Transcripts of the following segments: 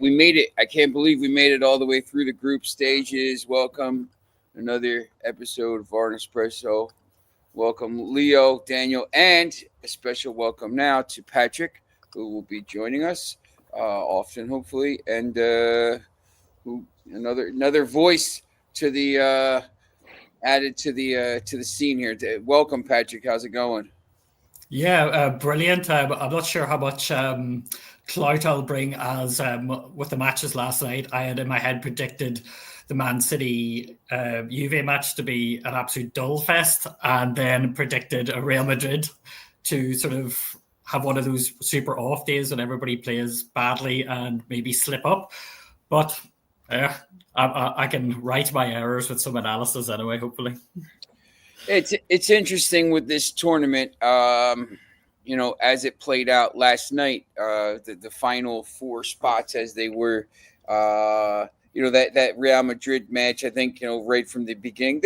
we made it. I can't believe we made it all the way through the group stages. Welcome. Another episode of VAR and Espresso. Welcome, Leo, Daniel, and a special welcome now to Patrick, who will be joining us often, hopefully, and who another voice to the added to the scene here. Welcome, Patrick. How's it going? Yeah, brilliant. I'm not sure how much clout I'll bring as with the matches last night. I had in my head predicted the Man City Juve match to be an absolute dull fest, and then predicted a Real Madrid to sort of have one of those super off days when everybody plays badly and maybe slip up. But I can right my errors with some analysis anyway, hopefully. It's interesting with this tournament, as it played out last night, the final four spots as they were, that Real Madrid match, I think, right from the beginning,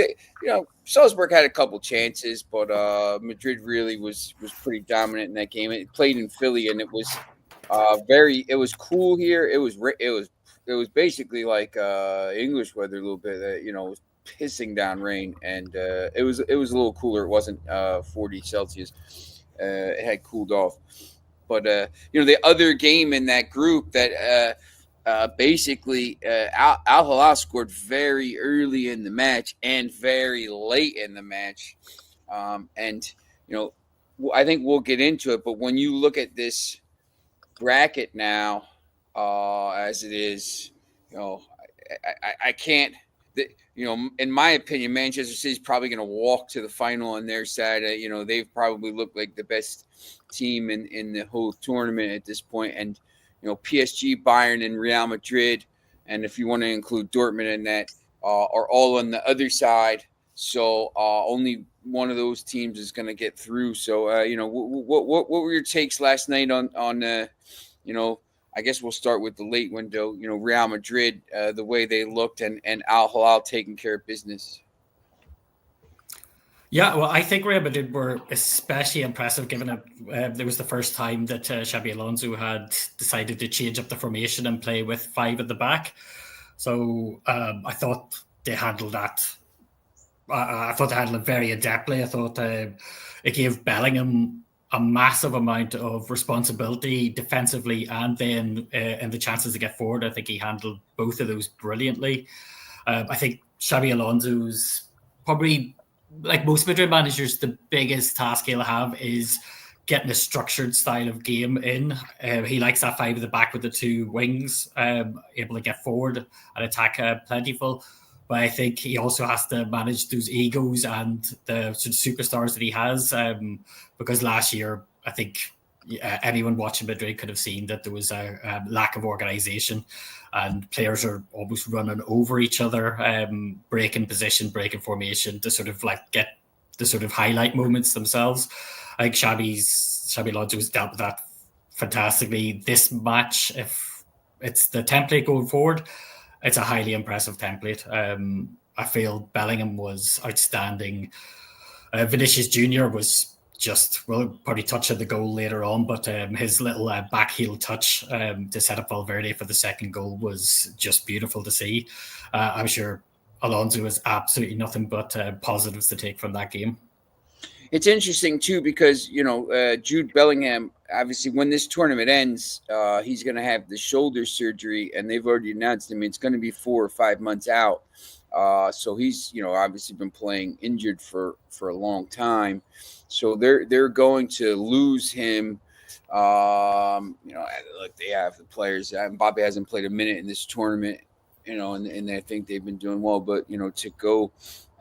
Salzburg had a couple chances, but Madrid really was pretty dominant in that game. It played in Philly, and it was it was cool here. It was basically like English weather a little bit. It was pissing down rain, and it was a little cooler. It wasn't 40 Celsius. It had cooled off, but the other game in that group that basically Al Hilal scored very early in the match and very late in the match, and I think we'll get into it. But when you look at this bracket now, as it is, I can't. In my opinion, Manchester City is probably going to walk to the final on their side. They've probably looked like the best team in the whole tournament at this point. And, PSG, Bayern, and Real Madrid, and if you want to include Dortmund in that, are all on the other side. So only one of those teams is going to get through. So, what were your takes last night on I guess we'll start with the late window, Real Madrid, the way they looked, and Al Hilal taking care of business. Yeah, well, I think Real Madrid were especially impressive, given it was the first time that Xabi Alonso had decided to change up the formation and play with five at the back. So I thought they handled that. I thought they handled it very adeptly. I thought it gave Bellingham a massive amount of responsibility defensively, and then in the chances to get forward. I think he handled both of those brilliantly. I think Xabi Alonso's probably, like most Madrid managers, the biggest task he'll have is getting a structured style of game in. He likes that five at the back with the two wings, able to get forward and attack plentiful. But I think he also has to manage those egos and the sort of superstars that he has. Because last year, I think anyone watching Madrid could have seen that there was a lack of organization, and players are almost running over each other, breaking position, breaking formation to sort of like get the sort of highlight moments themselves. I think Xabi Alonso has dealt with that fantastically. This match, if it's the template going forward, it's a highly impressive template. I feel Bellingham was outstanding. Vinicius Jr. was probably touch at the goal later on, but his little back heel touch to set up Valverde for the second goal was just beautiful to see. I'm sure Alonso has absolutely nothing but positives to take from that game. It's interesting, too, because, Jude Bellingham, obviously, when this tournament ends, he's going to have the shoulder surgery, and they've already announced him. It's going to be 4 or 5 months out. So he's, obviously been playing injured for a long time. So they're going to lose him. Look, they have the players. Mbappe hasn't played a minute in this tournament, and I think they've been doing well. But, to go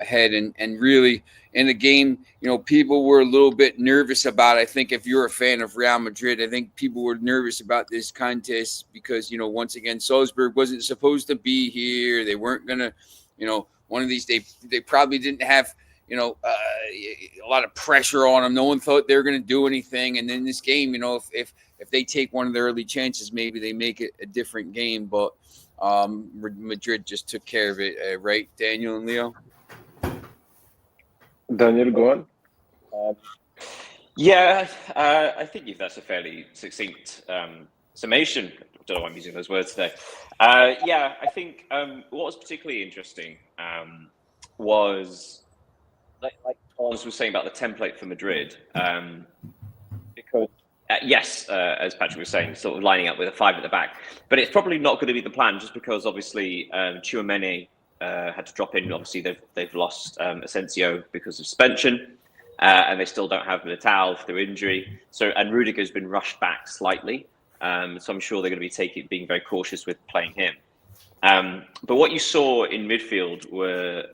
ahead and really in the game, people were a little bit nervous about, I think if you're a fan of Real Madrid, I think people were nervous about this contest because, once again, Salzburg wasn't supposed to be here. They weren't going to, one of these, they probably didn't have, a lot of pressure on them. No one thought they were going to do anything. And then this game, if they take one of the early chances, maybe they make it a different game. But Madrid just took care of it, right, Daniel and Leo? Daniel, go on. I think that's a fairly succinct summation. don't know why I'm using those words today. I think what was particularly interesting was like Thomas was saying about the template for Madrid, because yes, as Patrick was saying, sort of lining up with a 5 at the back, but it's probably not going to be the plan, just because obviously Tchouaméni had to drop in. Obviously, they've lost Asensio because of suspension, and they still don't have Militao through injury. And Rudiger's been rushed back slightly, so I'm sure they're going to be being very cautious with playing him. But what you saw in midfield were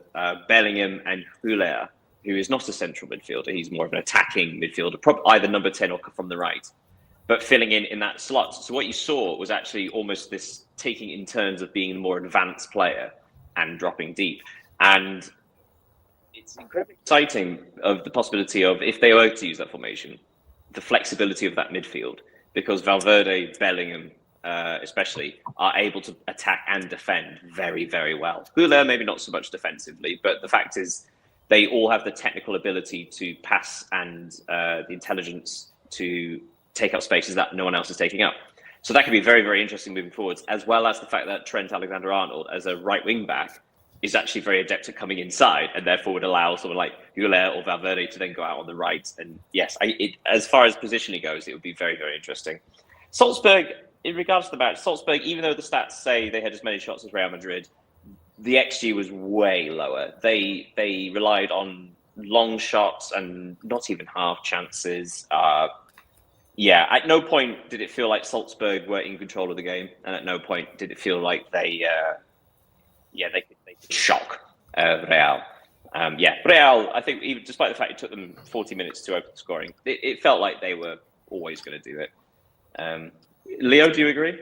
Bellingham and Huller, who is not a central midfielder. He's more of an attacking midfielder, either number 10 or from the right, but filling in that slot. So what you saw was actually almost this taking in turns of being a more advanced player and dropping deep. And it's incredibly exciting of the possibility of, if they were to use that formation, the flexibility of that midfield, because Valverde, Bellingham, especially, are able to attack and defend very, very well. Huller, maybe not so much defensively, but the fact is, they all have the technical ability to pass and the intelligence to take up spaces that no one else is taking up. So that could be very, very interesting moving forwards, as well as the fact that Trent Alexander-Arnold, as a right wing back, is actually very adept at coming inside, and therefore would allow someone like Huller or Valverde to then go out on the right. And yes, as far as positioning goes, it would be very, very interesting. Salzburg, in regards to the match, Salzburg, even though the stats say they had as many shots as Real Madrid, the XG was way lower. They relied on long shots and not even half chances. At no point did it feel like Salzburg were in control of the game, and at no point did it feel like they could shock Real. Real, I think, even despite the fact it took them 40 minutes to open scoring, it felt like they were always going to do it. Leo, do you agree?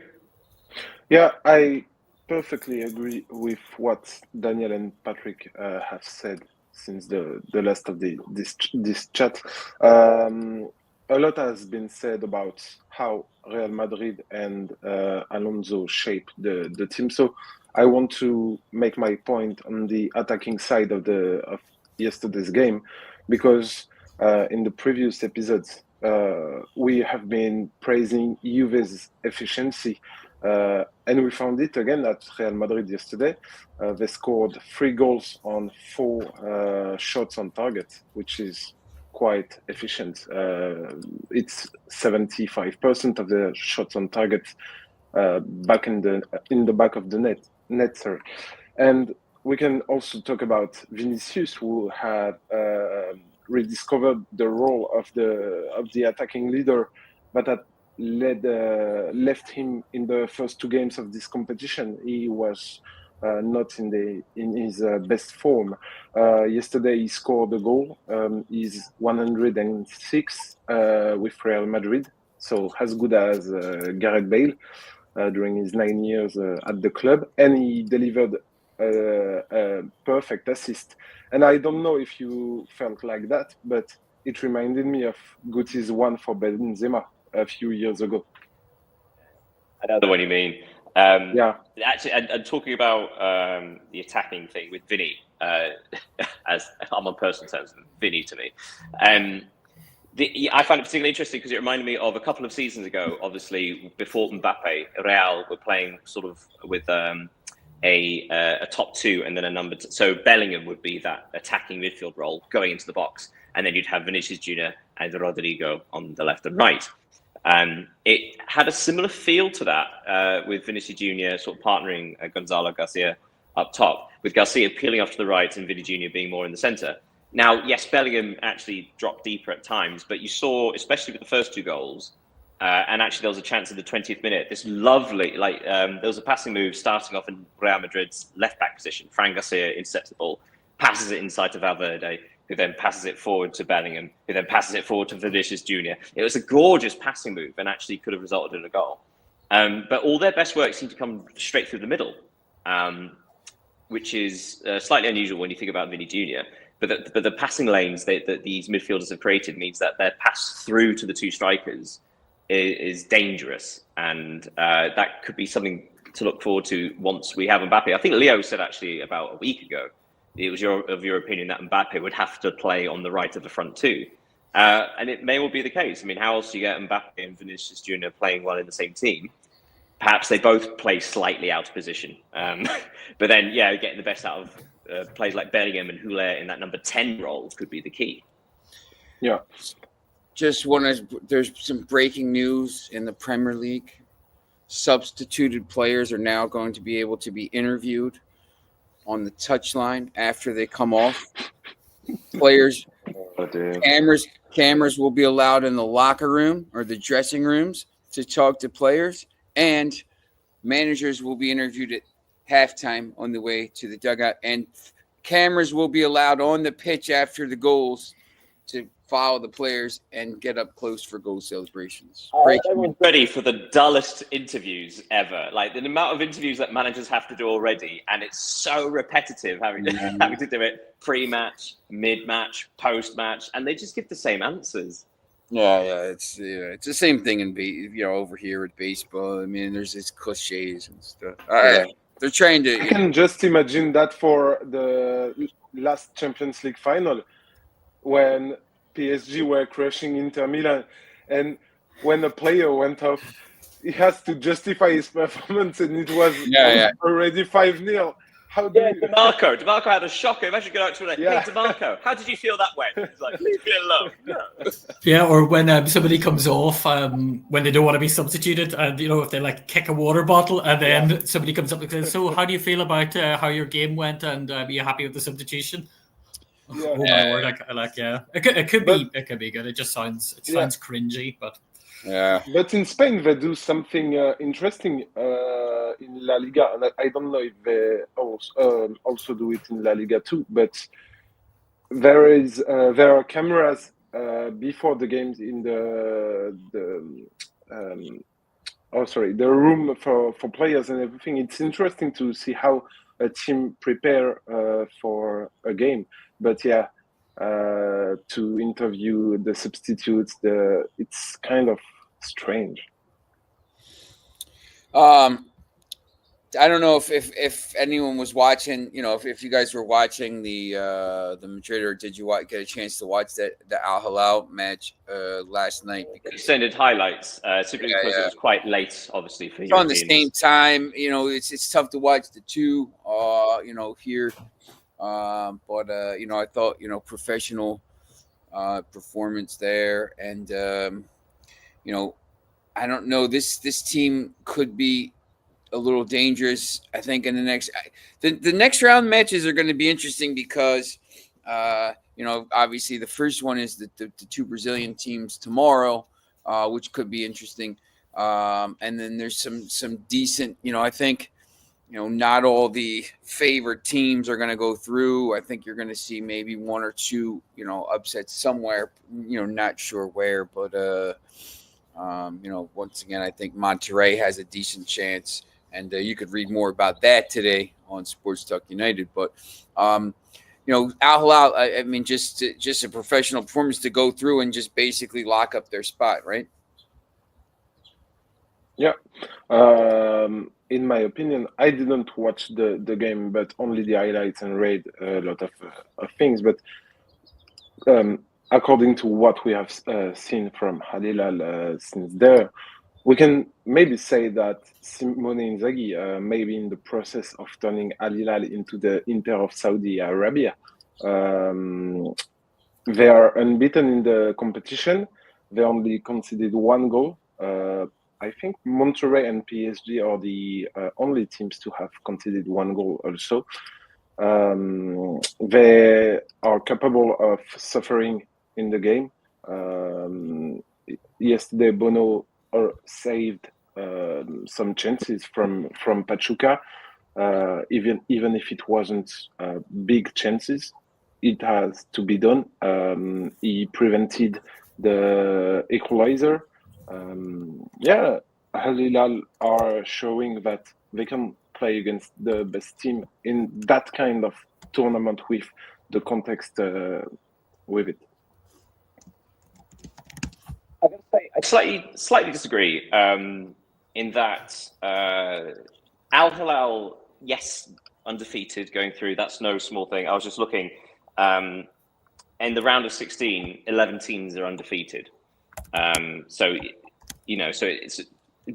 Yeah, I perfectly agree with what Daniel and Patrick have said since the last of this chat. A lot has been said about how Real Madrid and Alonso shaped the team. So I want to make my point on the attacking side of yesterday's game, because in the previous episodes we have been praising Juve's efficiency. And we found it again at Real Madrid yesterday. They scored 3 goals on 4 shots on target, which is quite efficient. It's 75% of the shots on target back in the back of the net. Sorry. And we can also talk about Vinicius, who had rediscovered the role of the attacking leader, but that left him in the first 2 games of this competition. He was not in his best form. Yesterday he scored a goal. He's 106 with Real Madrid, so as good as Gareth Bale during his 9 years at the club, and he delivered a perfect assist. And I don't know if you felt like that, but it reminded me of Guti's one for Benzema a few years ago. I know the one you mean. Actually, and talking about the attacking thing with Vinny, as I'm on personal terms, Vinny to me, I find it particularly interesting because it reminded me of a couple of seasons ago. Obviously, before Mbappe, Real were playing sort of with a top 2 and then a number 2. So Bellingham would be that attacking midfield role going into the box, and then you'd have Vinicius Jr. and Rodrigo on the left and right. It had a similar feel to that with Vinicius Jr. sort of partnering Gonzalo Garcia up top, with Garcia peeling off to the right and Vinny Jr. being more in the centre. Now, yes, Bellingham actually dropped deeper at times, but you saw, especially with the first 2 goals, and actually there was a chance in the 20th minute, this lovely, there was a passing move starting off in Real Madrid's left-back position. Fran Garcia intercepts the ball, passes it inside to Valverde, who then passes it forward to Bellingham, who then passes it forward to Vinicius Jr. It was a gorgeous passing move and actually could have resulted in a goal. But all their best work seemed to come straight through the middle, which is slightly unusual when you think about Vinny Jr. But the passing lanes that these midfielders have created means that their pass through to the 2 strikers is dangerous. And that could be something to look forward to once we have Mbappe. I think Leo said actually about a week ago, it was your opinion that Mbappe would have to play on the right of the front 2. And it may well be the case. I mean, how else do you get Mbappe and Vinicius Jr. playing well in the same team? perhaps they both play slightly out of position. But then, getting the best out of players like Bellingham and Huller in that number 10 role could be the key. Yeah. There's some breaking news in the Premier League. Substituted players are now going to be able to be interviewed on the touchline after they come off. Players, cameras will be allowed in the locker room or the dressing rooms to talk to players, and managers will be interviewed at halftime on the way to the dugout, and cameras will be allowed on the pitch after the goals to follow the players and get up close for goal celebrations. I'm ready for the dullest interviews ever. Like the amount of interviews that managers have to do already, and it's so repetitive having to do it pre-match, mid-match, post-match, and they just give the same answers. Yeah, it's the same thing in over here with baseball. I mean, there's these cliches and stuff. They're trying to. I can just imagine that for the last Champions League final, when PSG were crushing Inter Milan, and when a player went off, he has to justify his performance, and it was already 5-0. How do you... DeMarco had a shocker. Imagine going out to hey, DeMarco, how did you feel that way? He's like, leave me alone. No. Yeah, or when somebody comes off when they don't want to be substituted, and if they like kick a water bottle, and then somebody comes up and says, "So, how do you feel about how your game went? And are you happy with the substitution?" Oh my word! It could be good. It just sounds cringy, but yeah. But in Spain, they do something interesting in La Liga, and I don't know if they also do it in La Liga too. But there are cameras before the games in the room for players and everything. It's interesting to see how a team prepare for a game. But to interview the substitutes, it's kind of strange. I don't know if anyone was watching, if you guys were watching the Madrid, or did you get a chance to watch the Al Hilal match last night? Extended highlights, simply because it was quite late, obviously for you. On the same time, it's tough to watch the two, here. But I thought professional performance there, and I don't know, this team could be a little dangerous. I think in the next round matches are going to be interesting because obviously the first one is the two Brazilian teams tomorrow, which could be interesting, and then there's some decent, I think. Not all the favored teams are going to go through. I think you're going to see maybe one or two, upsets somewhere, not sure where. But, once again, I think Monterrey has a decent chance. And you could read more about that today on Sports Talk United. But, Al Hilal, I mean, just a professional performance to go through and just basically lock up their spot, right? Yeah. In my opinion, I didn't watch the game, but only the highlights and read a lot of things. But according to what we have seen from Al Hilal since there, we can maybe say that Simone Inzaghi may be in the process of turning Al Hilal into the Inter of Saudi Arabia. They are unbeaten in the competition. They only conceded one goal. I think Monterrey and PSG are the only teams to have conceded one goal also. They are capable of suffering in the game. Yesterday, Bono saved some chances from Pachuca, even if it wasn't big chances. It has to be done. He prevented the equalizer. Al Hilal are showing that they can play against the best team in that kind of tournament with the context with it. I slightly disagree in that Al Hilal, yes, undefeated going through. That's no small thing. I was just looking. In the round of 16, 11 teams are undefeated. So it's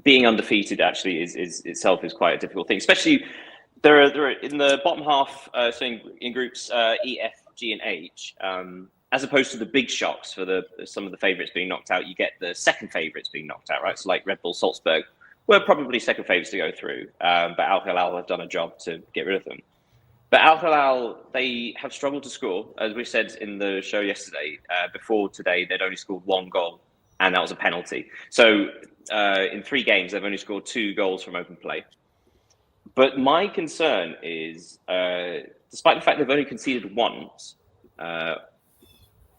being undefeated actually is itself is quite a difficult thing, especially there are in the bottom half, so in groups E, F, G, and H, as opposed to the big shocks for some of the favourites being knocked out, you get the second favourites being knocked out, right? So like Red Bull Salzburg were probably second favourites to go through, but Al Hilal have done a job to get rid of them. But Al Hilal, they have struggled to score, as we said in the show yesterday. Before today, they'd only scored 1 goal, and that was a penalty. So in 3 games, they've only scored 2 goals from open play. But my concern is, despite the fact they've only conceded once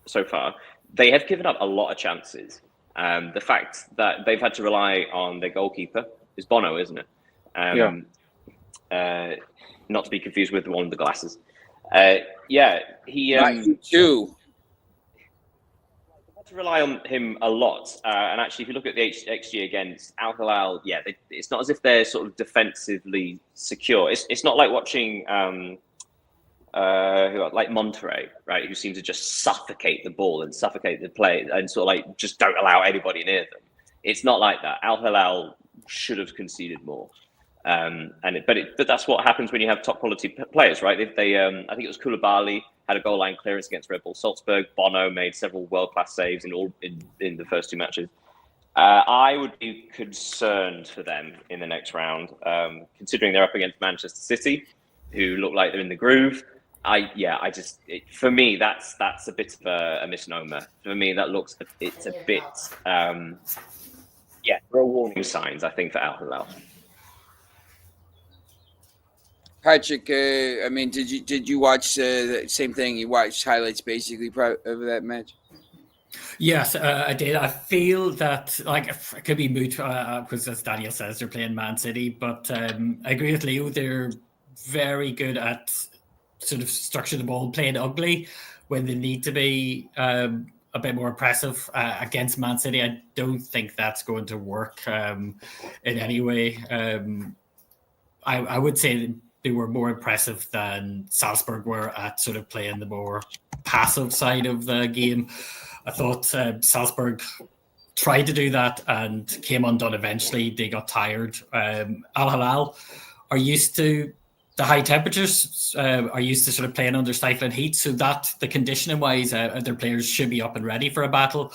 so far, they have given up a lot of chances. The fact that they've had to rely on their goalkeeper is Bono, isn't it? Not to be confused with the one with the glasses. He too. To rely on him a lot, and actually, if you look at the XG against Al Hilal, it's not as if they're sort of defensively secure. It's not like watching like Monterrey, right, who seem to just suffocate the ball and suffocate the play and sort of like just don't allow anybody near them. It's not like that. Al Hilal should have conceded more, but that's what happens when you have top quality players, right? They I think it was Koulibaly had a goal line clearance against Red Bull Salzburg. Bono made several world-class saves in the first 2 matches. I would be concerned for them in the next round, considering they're up against Manchester City, who look like they're in the groove. For me, that's a bit of a misnomer. For me, it's a bit, there are warning signs, I think, for Al Hilal. Patrick, I mean, did you watch the same thing? You watched highlights basically of that match? Yes, I did. I feel that it could be moot because, as Daniel says, they're playing Man City. But I agree with Leo. They're very good at sort of structuring the ball, playing ugly when they need to be a bit more impressive against Man City. I don't think that's going to work in any way. I would say they were more impressive than Salzburg were at sort of playing the more passive side of the game. I thought Salzburg tried to do that and came undone eventually. They got tired. Al Hilal are used to the high temperatures, are used to sort of playing under stifling heat. So that the conditioning wise, their players should be up and ready for a battle.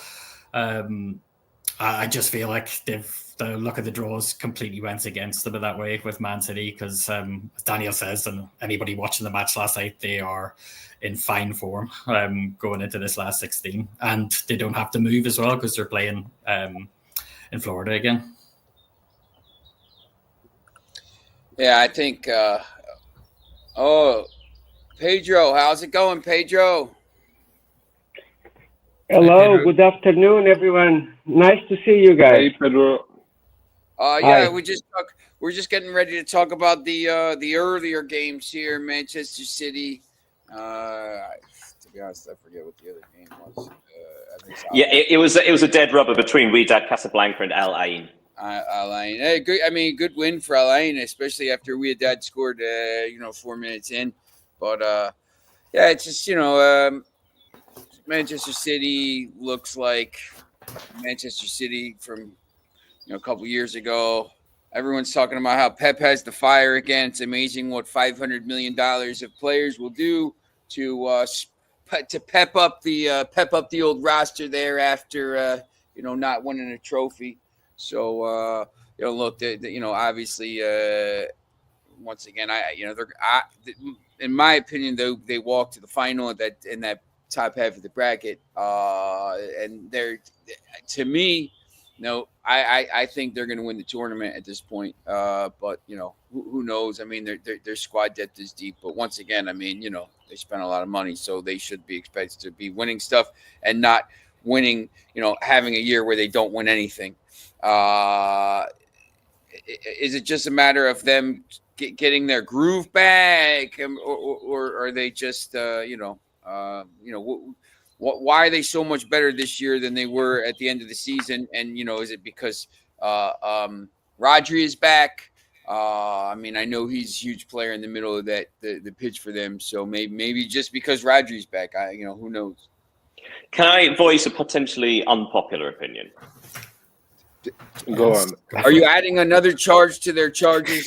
I just feel like the luck of the draws completely went against them in that way with Man City because, as Daniel says, and anybody watching the match last night, they are in fine form going into this last 16. And they don't have to move as well because they're playing in Florida again. Yeah, I think... Pedro, how's it going, Pedro? Hello, good afternoon, everyone. Nice to see you guys. Hey, Pedro. We're just getting ready to talk about the earlier games here, Manchester City. To be honest, I forget what the other game was. It was a dead rubber between Wydad Casablanca and Al Ain. Al Ain, hey, good. I mean, good win for Al Ain, especially after Wydad scored, 4 minutes in. But it's just Manchester City looks like Manchester City from a couple years ago. Everyone's talking about how Pep has the fire again. It's amazing what $500 million of players will do to pep up the old roster there after not winning a trophy. So look, obviously, once again, in my opinion, they walked to the final in that top half of the bracket, and they're, to me, I think they're going to win the tournament at this point. But who knows? I mean, their squad depth is deep. But once again, I mean, they spent a lot of money, so they should be expected to be winning stuff and not winning. Having a year where they don't win anything. Is it just a matter of them getting their groove back, or are they just why are they so much better this year than they were at the end of the season? And is it because Rodri is back? I mean, I know he's a huge player in the middle of the pitch for them, so maybe just because Rodri's back, who knows? Can I voice a potentially unpopular opinion? Go on. Are you adding another charge to their charges?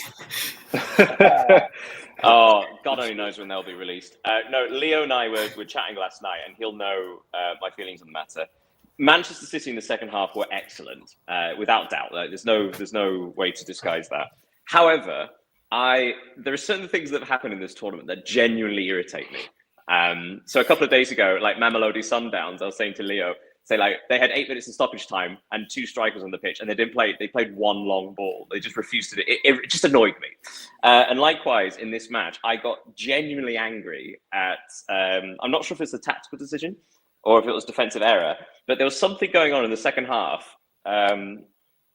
Oh, God only knows when they'll be released. No, Leo and I were chatting last night, and he'll know my feelings on the matter. Manchester City in the second half were excellent, without doubt. There's no way to disguise that. However, there are certain things that have happened in this tournament that genuinely irritate me. So a couple of days ago, like Mamelodi Sundowns, I was saying to Leo, they had 8 minutes of stoppage time and 2 strikers on the pitch, and they didn't play. They played one long ball. They just refused to do it. It just annoyed me. And likewise in this match, I got genuinely angry at. I'm not sure if it's a tactical decision or if it was defensive error, but there was something going on in the second half, and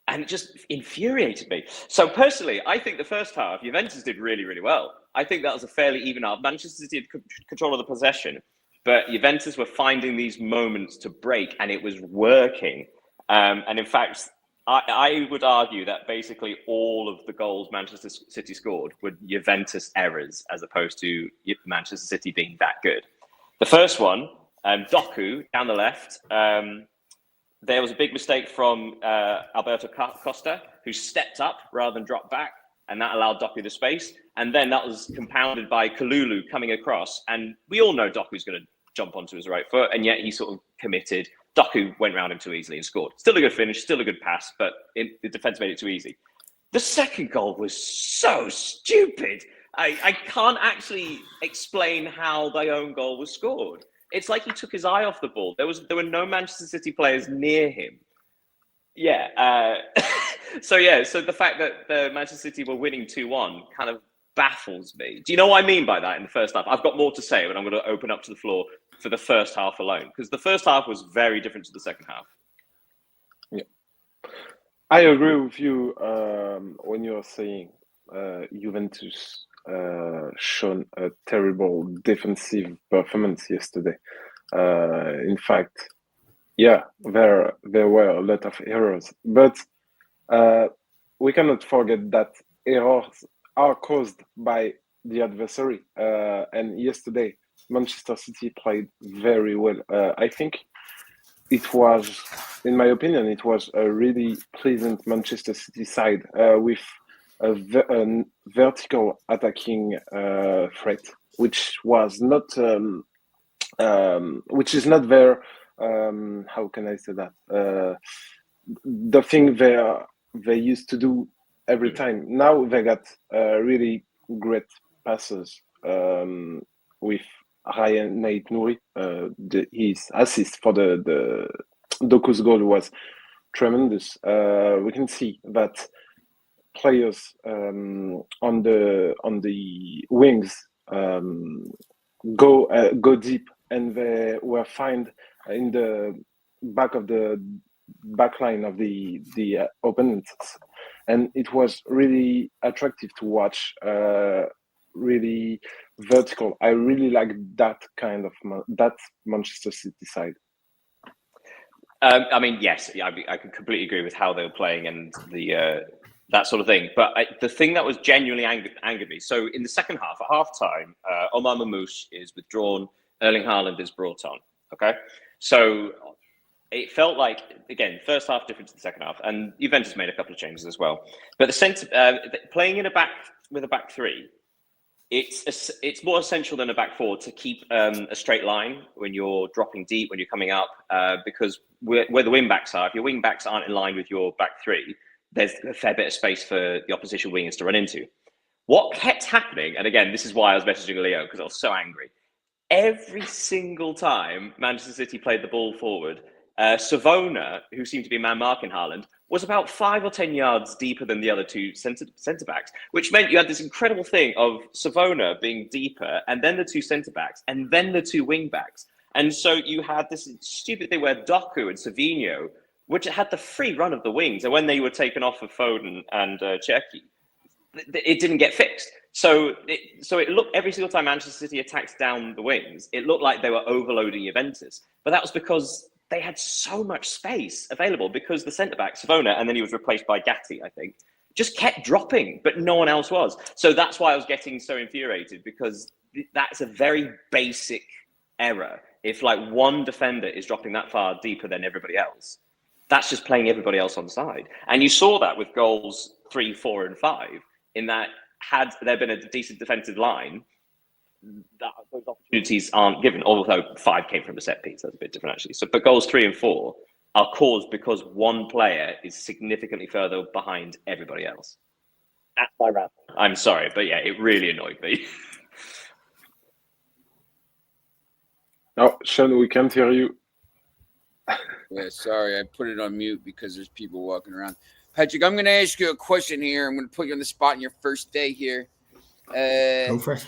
it just infuriated me. So personally, I think the first half Juventus did really, really well. I think that was a fairly even half. Manchester City had control of the possession, but Juventus were finding these moments to break, and it was working. And in fact, I would argue that basically all of the goals Manchester City scored were Juventus errors, as opposed to Manchester City being that good. The first one, Doku down the left, there was a big mistake from Alberto Costa, who stepped up rather than dropped back, and that allowed Doku the space. And then that was compounded by Kalulu coming across, and we all know Doku's going to jump onto his right foot, and yet he sort of committed. Doku went round him too easily and scored. Still a good finish, still a good pass, but the defence made it too easy. The second goal was so stupid. I can't actually explain how the own goal was scored. It's like he took his eye off the ball. There were no Manchester City players near him. Yeah. So the fact that Manchester City were winning 2-1 kind of baffles me. Do you know what I mean by that in the first half? I've got more to say, but I'm going to open up to the floor for the first half alone, because the first half was very different to the second half. Yeah, I agree with you when you're saying Juventus shown a terrible defensive performance yesterday. In fact, yeah, there were a lot of errors, but we cannot forget that errors are caused by the adversary. And yesterday, Manchester City played very well. I think it was, in my opinion, it was a really pleasant Manchester City side with a vertical attacking threat, which was not, which is not their, how can I say that? The thing they used to do every time. Now they got really great passes with Ryan Nait-Nouri. His assist for the Doku's goal was tremendous. We can see that players on the wings go deep, and they were found in the back of the back line of the opponents, and it was really attractive to watch. Really vertical. I really like that kind of that Manchester City side. I mean, yes, I can completely agree with how they were playing and the that sort of thing. But the thing that was genuinely angered me. So in the second half, at half time, Omar Mamouche is withdrawn. Erling Haaland is brought on. Okay, so it felt like, again, first half different to the second half, and Juventus made a couple of changes as well. But the sense playing in with a back three, it's more essential than a back four to keep a straight line when you're dropping deep, when you're coming up, because where the wing backs are, if your wing backs aren't in line with your back three, there's a fair bit of space for the opposition wingers to run into. What kept happening, and again, this is why I was messaging Leo, because I was so angry. Every single time Manchester City played the ball forward, Savona, who seemed to be man marking Haaland, was about 5 or 10 yards deeper than the other two centre backs, which meant you had this incredible thing of Savona being deeper, and then the two centre backs, and then the two wing backs. And so you had this stupid thing where Doku and Savinho, which had the free run of the wings, and when they were taken off of Foden and Cherki, it didn't get fixed. So it looked, every single time Manchester City attacked down the wings, it looked like they were overloading Juventus. But that was because they had so much space available, because the centre-back, Savona, and then he was replaced by Gatti, I think, just kept dropping, but no one else was. So that's why I was getting so infuriated, because that's a very basic error. If like one defender is dropping that far deeper than everybody else, that's just playing everybody else on side. And you saw that with goals 3, 4, and 5, in that had there been a decent defensive line, those opportunities aren't given, although 5 came from a set piece. That's a bit different, actually. So, but goals 3 and 4 are caused because one player is significantly further behind everybody else. That's my rant. I'm sorry, but yeah, it really annoyed me. Oh, Sean, we can't hear you. Yeah, sorry, I put it on mute because there's people walking around. Patrick, I'm going to ask you a question here. I'm going to put you on the spot on your first day here. Go for it.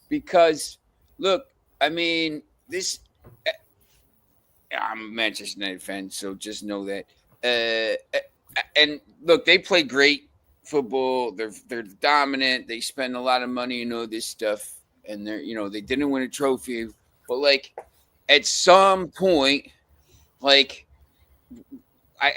Because, look, I mean, I'm a Manchester United fan, so just know that. And look, they play great football. They're dominant. They spend a lot of money and all this stuff. And they didn't win a trophy. But, like, at some point, like,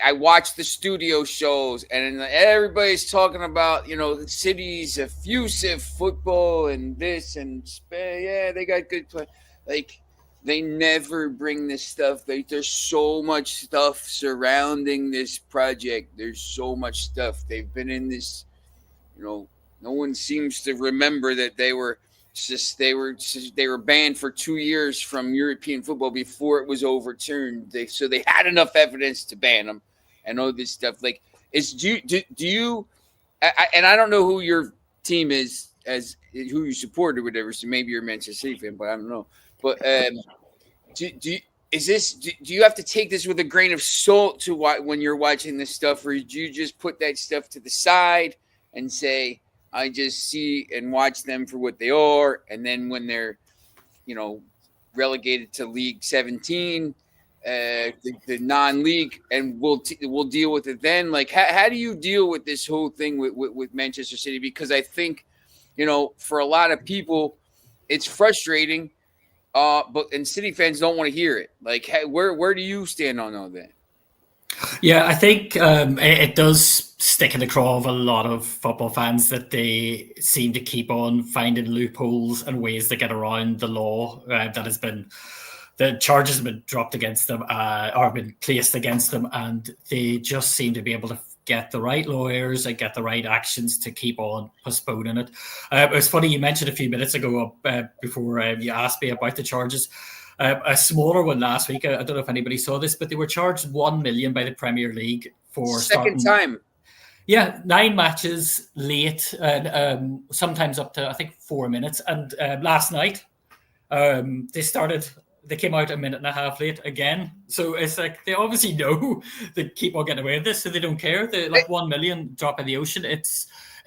I watch the studio shows and everybody's talking about, the city's effusive football and this and yeah, they got good play. Like, they never bring this stuff. There's so much stuff surrounding this project. There's so much stuff. They've been in this, no one seems to remember that they were banned for 2 years from European football before it was overturned. So they had enough evidence to ban them and all this stuff. Like, do you? And I don't know who your team is, as who you support or whatever. So maybe you're a Manchester City fan, but I don't know. But do you have to take this with a grain of salt to when you're watching this stuff, or do you just put that stuff to the side and say, I just see and watch them for what they are, and then when they're, relegated to League 17, the non-league, and we'll deal with it then. Like, how do you deal with this whole thing with Manchester City? Because I think, for a lot of people, it's frustrating, and City fans don't want to hear it. Like, where do you stand on all that? Yeah, I think it does stick in the craw of a lot of football fans that they seem to keep on finding loopholes and ways to get around the law the charges have been dropped against them or been placed against them, and they just seem to be able to get the right lawyers and get the right actions to keep on postponing it. It was funny, you mentioned a few minutes ago before you asked me about the charges. A smaller one last week. I don't know if anybody saw this, but they were charged $1 million by the Premier League for second time. Yeah, 9 matches late, and sometimes up to I think 4 minutes. And last night, they came out a minute and a half late again. So it's like they obviously know they keep on getting away with this, so they don't care. They like 1 million drop in the ocean. It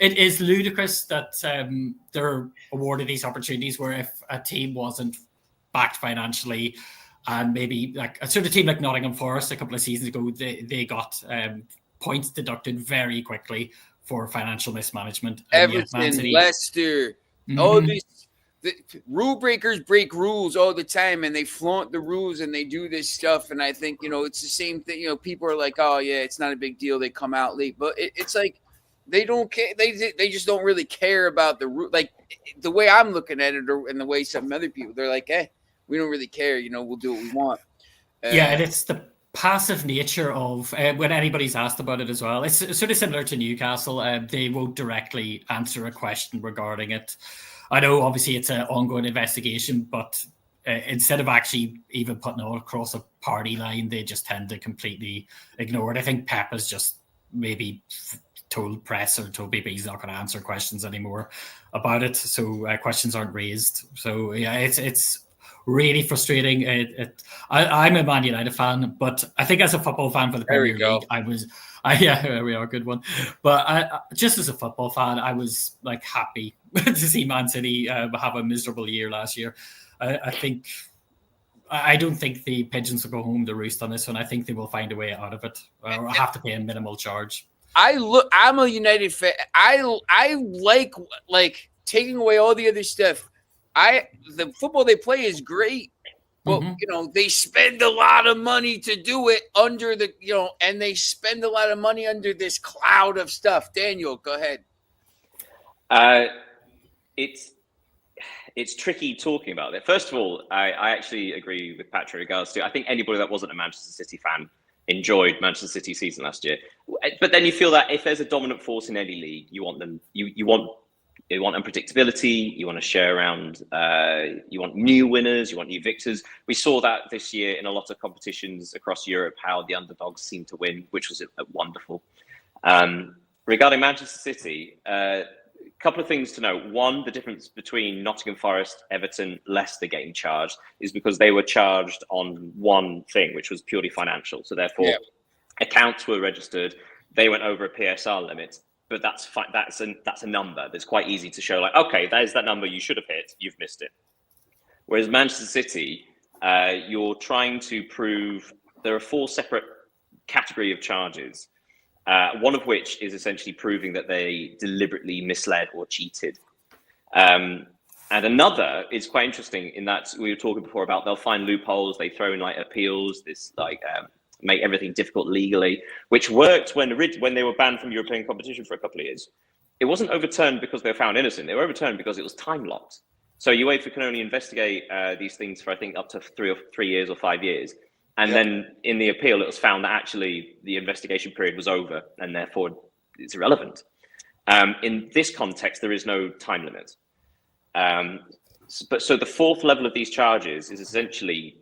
is ludicrous that they're awarded these opportunities where if a team wasn't backed financially, and maybe like a sort of team like Nottingham Forest a couple of seasons ago, they got points deducted very quickly for financial mismanagement. Everton, Leicester, all these rule breakers break rules all the time, and they flaunt the rules and they do this stuff. And I think it's the same thing. People are like, "Oh yeah, it's not a big deal. They come out late," but it's like they don't care. They just don't really care about the rule. Like the way I'm looking at it, and the way some other people, they're like, "Hey, we don't really care. We'll do what we want." Yeah, and it's the passive nature of when anybody's asked about it as well. It's sort of similar to Newcastle. They won't directly answer a question regarding it. I know, obviously, it's an ongoing investigation, but instead of actually even putting it across a party line, they just tend to completely ignore it. I think Pep has just maybe told press or told people he's not going to answer questions anymore about it, so questions aren't raised. So yeah, it's really frustrating. I'm a Man United fan, but I think as a football fan for the Premier League, yeah, we are a good one. But just as a football fan, I was like happy to see Man City have a miserable year last year. I don't think the Pigeons will go home to roost on this one. I think they will find a way out of it, or have to pay a minimal charge. I'm a United fan. I like taking away all the other stuff. The football they play is great, but they spend a lot of money to do it under the and they spend a lot of money under this cloud of stuff. Daniel, go ahead. It's tricky talking about it. First of all, I actually agree with Patrick in regards to, I think anybody that wasn't a Manchester City fan enjoyed Manchester City season last year. But then you feel that if there's a dominant force in any league, you want them. You want unpredictability. You want to share around. You want new winners. You want new victors. We saw that this year in a lot of competitions across Europe, how the underdogs seem to win, which was wonderful. Regarding Manchester City, a couple of things to note. One, the difference between Nottingham Forest, Everton, Leicester getting charged is because they were charged on one thing, which was purely financial. So therefore, accounts were registered. They went over a PSR limit. But that's a number that's quite easy to show. Like, okay, there's that number you should have hit. You've missed it. Whereas Manchester City, you're trying to prove there are 4 separate category of charges. One of which is essentially proving that they deliberately misled or cheated. And another is quite interesting in that we were talking before about they'll find loopholes. They throw in like appeals. This like. Make everything difficult legally, which worked when they were banned from European competition for a couple of years. It wasn't overturned because they were found innocent. They were overturned because it was time locked. So UEFA can only investigate these things for, I think, up to 3 years or 5 years. And then in the appeal, it was found that actually the investigation period was over and therefore it's irrelevant. In this context, there is no time limit. So the 4th level of these charges is essentially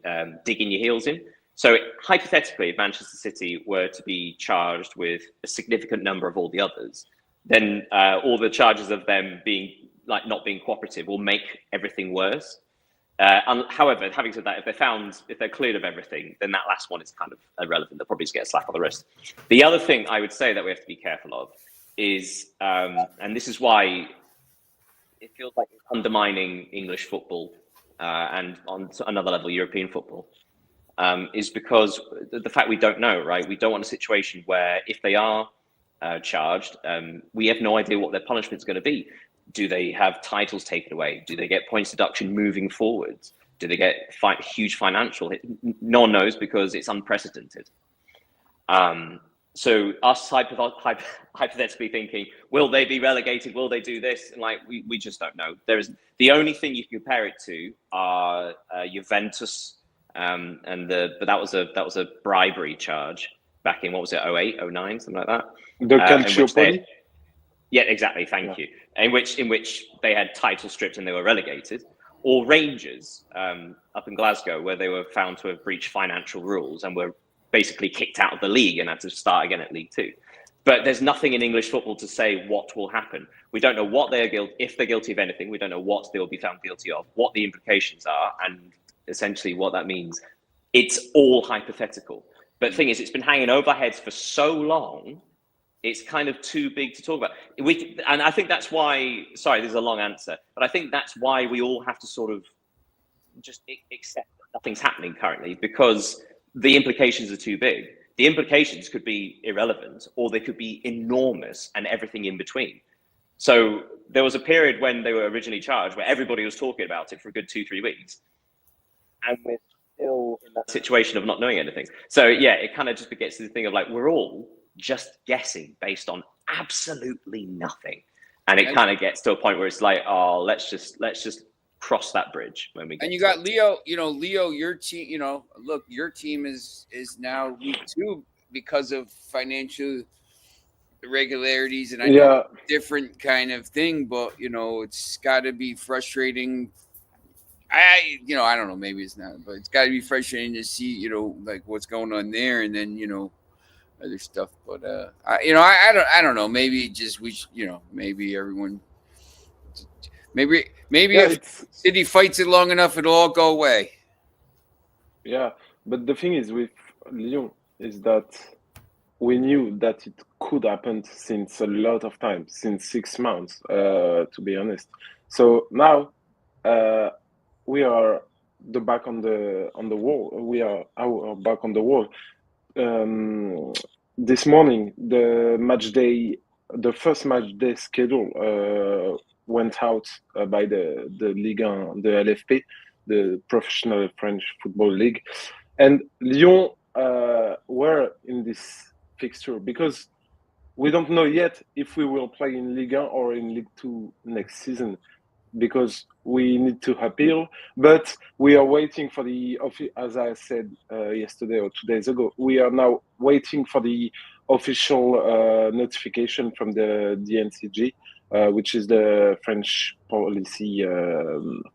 digging your heels in. So hypothetically, if Manchester City were to be charged with a significant number of all the others, then all the charges of them being like not being cooperative will make everything worse. However, having said that, if they're cleared of everything, then that last one is kind of irrelevant. They'll probably just get a slap on the wrist. The other thing I would say that we have to be careful of is, and this is why it feels like it's undermining English football and on another level, European football. Is because the fact we don't know, right? We don't want a situation where if they are charged, we have no idea what their punishment is going to be. Do they have titles taken away? Do they get points deduction moving forwards? Do they get huge financial hit? No one knows because it's unprecedented. So us hypothetically thinking, will they be relegated? Will they do this? And like we just don't know. The only thing you can compare it to are Juventus. But that was a bribery charge back in, what was it, 08, 09, something like that. The Calciopoli? Yeah, exactly. Thank you. In which they had title stripped and they were relegated, or Rangers up in Glasgow, where they were found to have breached financial rules and were basically kicked out of the league and had to start again at League Two. But there's nothing in English football to say what will happen. We don't know what if they're guilty of anything. We don't know what they will be found guilty of, what the implications are, and essentially what that means. It's all hypothetical. But the thing is, it's been hanging over our heads for so long, it's kind of too big to talk about. And I think that's why, sorry, this is a long answer, but I think that's why we all have to sort of just accept that nothing's happening currently, because the implications are too big. The implications could be irrelevant, or they could be enormous and everything in between. So there was a period when they were originally charged where everybody was talking about it for a good 2-3 weeks. And we're still in that situation of not knowing anything. So yeah, it kind of just gets to the thing of like, we're all just guessing based on absolutely nothing. And it kind of gets to a point where it's like, oh, let's just cross that bridge when we get. And you got Leo, Leo, your team, look, your team is now League Two because of financial irregularities, and I know different kind of thing, but it's got to be frustrating. I don't know, maybe it's not, but it's got to be frustrating to see, like what's going on there, and then other stuff. But I don't know. Maybe just maybe everyone, maybe if City fights it long enough, it'll all go away. Yeah, but the thing is with Lyon is that we knew that it could happen since a lot of time, since 6 months, to be honest. So now we are back on the wall. We are back on the wall. This morning, the first match day schedule went out by the Ligue 1, the LFP, the Professional French Football League, and Lyon were in this fixture because we don't know yet if we will play in Ligue 1 or in Ligue 2 next season. because we need to appeal. But we are waiting for as I said yesterday or 2 days ago, we are now waiting for the official notification from the DNCG, which is the French policy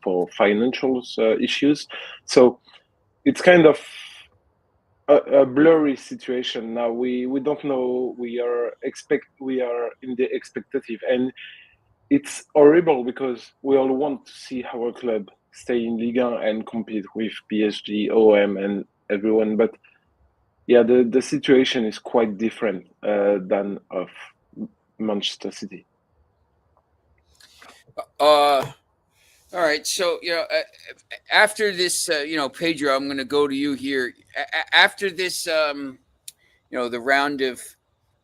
for financial issues. So it's kind of a blurry situation now. We don't know. We are in the expectative, and it's horrible because we all want to see our club stay in Ligue 1 and compete with PSG, OM, and everyone. But yeah, the situation is quite different than of Manchester City. All right, so after this, Pedro, I'm going to go to you here. After this, the round of,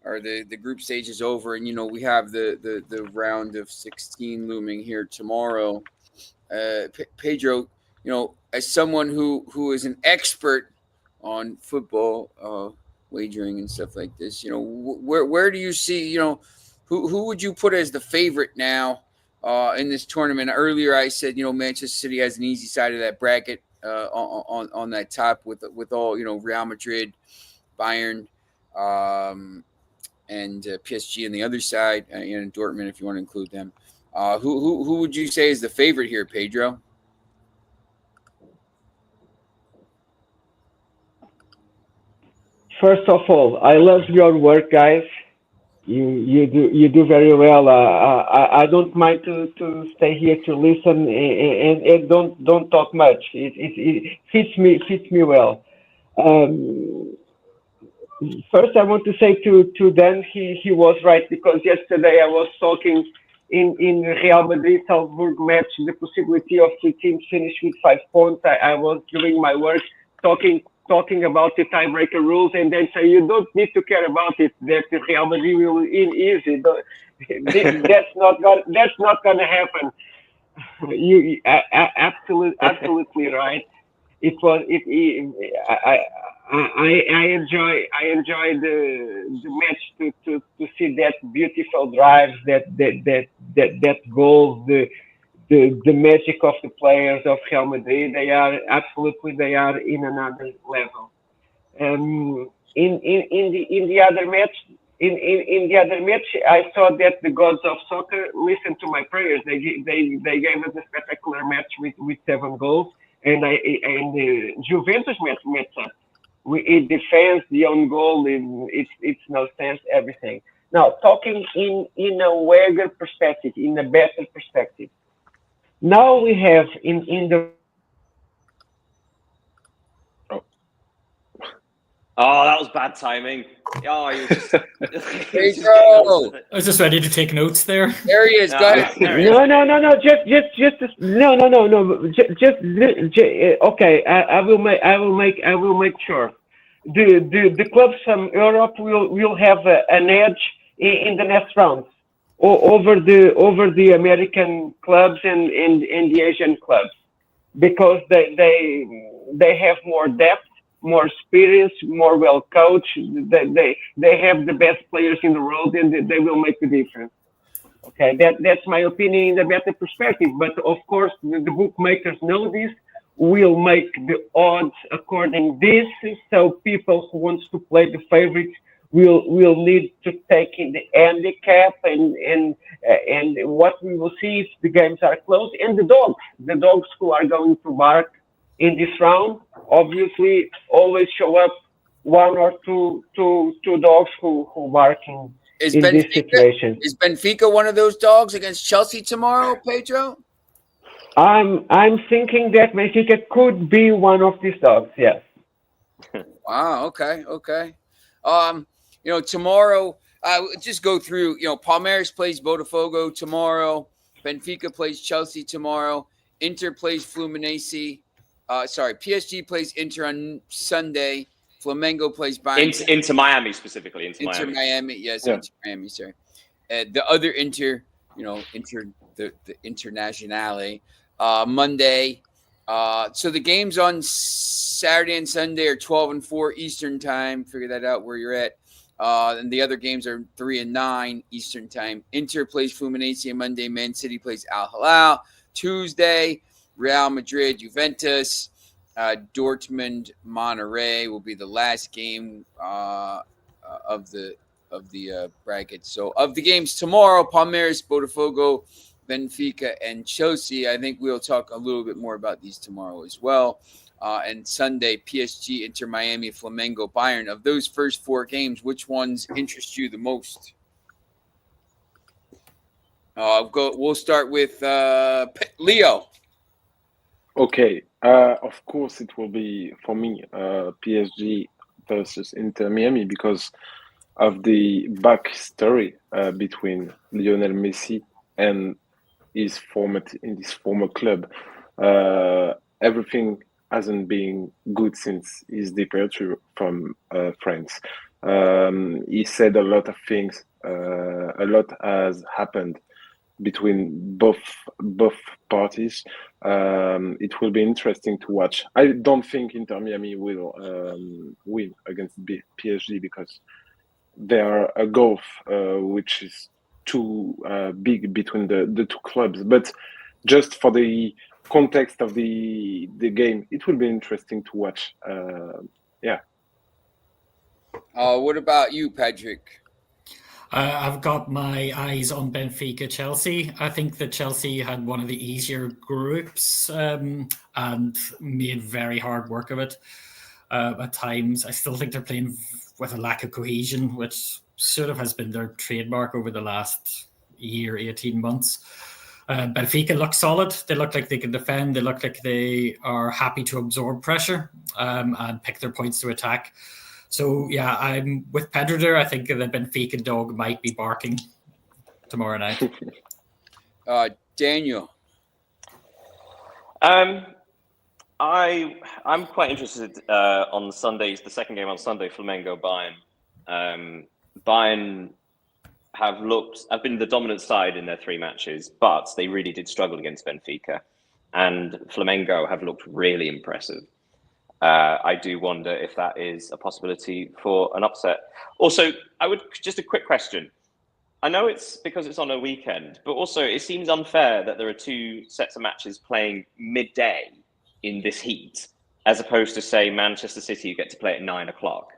or the group stage is over, and we have the round of 16 looming here tomorrow. Pedro, as someone who is an expert on football wagering and stuff like this, where do you see, who would you put as the favorite now? In this tournament? Earlier, I said Manchester City has an easy side of that bracket on that top with all Real Madrid, Bayern, and PSG on the other side, and Dortmund if you want to include them. Who would you say is the favorite here, Pedro? First of all, I love your work, guys. You do very well. I don't mind to stay here to listen and don't talk much. It fits me well. First, I want to say to Dan, he was right, because yesterday I was talking in Real Madrid Salzburg match, the possibility of the team finish with 5 points. I was doing my work talking about the tiebreaker rules, and then say you don't need to care about it, that Real Madrid will win easy. That's not gonna happen. You absolutely right. I enjoy the match to see that beautiful drives, that goals, the magic of the players of Real Madrid. They are in another level. In the other match, I saw that the gods of soccer listened to my prayers. They gave us a spectacular match with 7 goals, and the Juventus match up. It defends the own goal. It's no sense, everything. Now, talking in a wider perspective, in a better perspective. Now we have in the. Oh, that was bad timing. Oh, you just. Pedro! I was just ready to take notes there. There he is. Go ahead. No. Just okay. I will make sure. The clubs from Europe will have an edge in the next round over the American clubs and the Asian clubs, because they have more depth, more experience, more well coached. They have the best players in the world, and they will make the difference. Okay, that's my opinion in a better perspective. But of course, the bookmakers know this. Will make the odds according this. So people who wants to play the favorites will need to take in the handicap and what we will see if the games are close. And the dogs who are going to bark in this round, obviously always show up 1 or 2 dogs who bark in this situation. Is Benfica one of those dogs against Chelsea tomorrow, Pedro? I'm thinking that Benfica could be one of these dogs. Yes. Wow. Okay. Tomorrow, just go through. Palmeiras plays Botafogo tomorrow. Benfica plays Chelsea tomorrow. Inter plays Fluminense. PSG plays Inter on Sunday. Flamengo plays Bayern. Into Miami specifically. Inter Miami. Yes, yeah. Inter Miami. Sorry. The other Inter, the Internazionale. Monday. So the games on Saturday and Sunday are 12 and 4 Eastern time. Figure that out where you're at. And the other games are 3 and 9 Eastern time. Inter plays Fluminense on Monday. Man City plays Al Hilal. Tuesday. Real Madrid, Juventus, Dortmund, Monterrey will be the last game of the bracket. So of the games tomorrow, Palmeiras, Botafogo, Benfica, and Chelsea. I think we'll talk a little bit more about these tomorrow as well. And Sunday, PSG, Inter Miami, Flamengo, Bayern. Of those first 4 games, which ones interest you the most? We'll start with Leo. Okay. Of course, it will be for me PSG versus Inter Miami because of the backstory between Lionel Messi and his former club. Everything hasn't been good since his departure from France. He said a lot of things. A lot has happened between both parties. It will be interesting to watch. I don't think Inter Miami will win against PSG because there are a gulf which is too big between the two clubs. But just for the context of the game, it will be interesting to watch. What about you, Patrick? I've got my eyes on Benfica Chelsea. I think that Chelsea had one of the easier groups and made very hard work of it at times. I still think they're playing with a lack of cohesion, which sort of has been their trademark over the last year, 18 months. Benfica look solid. They look like they can defend. They look like they are happy to absorb pressure and pick their points to attack. So, yeah, I'm with Pedro there. I think the Benfica dog might be barking tomorrow night. Daniel. I'm quite interested on Sundays, the second game on Sunday, Flamengo Bayern. Bayern have been the dominant side in their 3 matches, but they really did struggle against Benfica. And Flamengo have looked really impressive. I do wonder if that is a possibility for an upset. Also, just a quick question. I know it's because it's on a weekend, but also it seems unfair that there are 2 sets of matches playing midday in this heat, as opposed to, say, Manchester City, you get to play at 9 o'clock.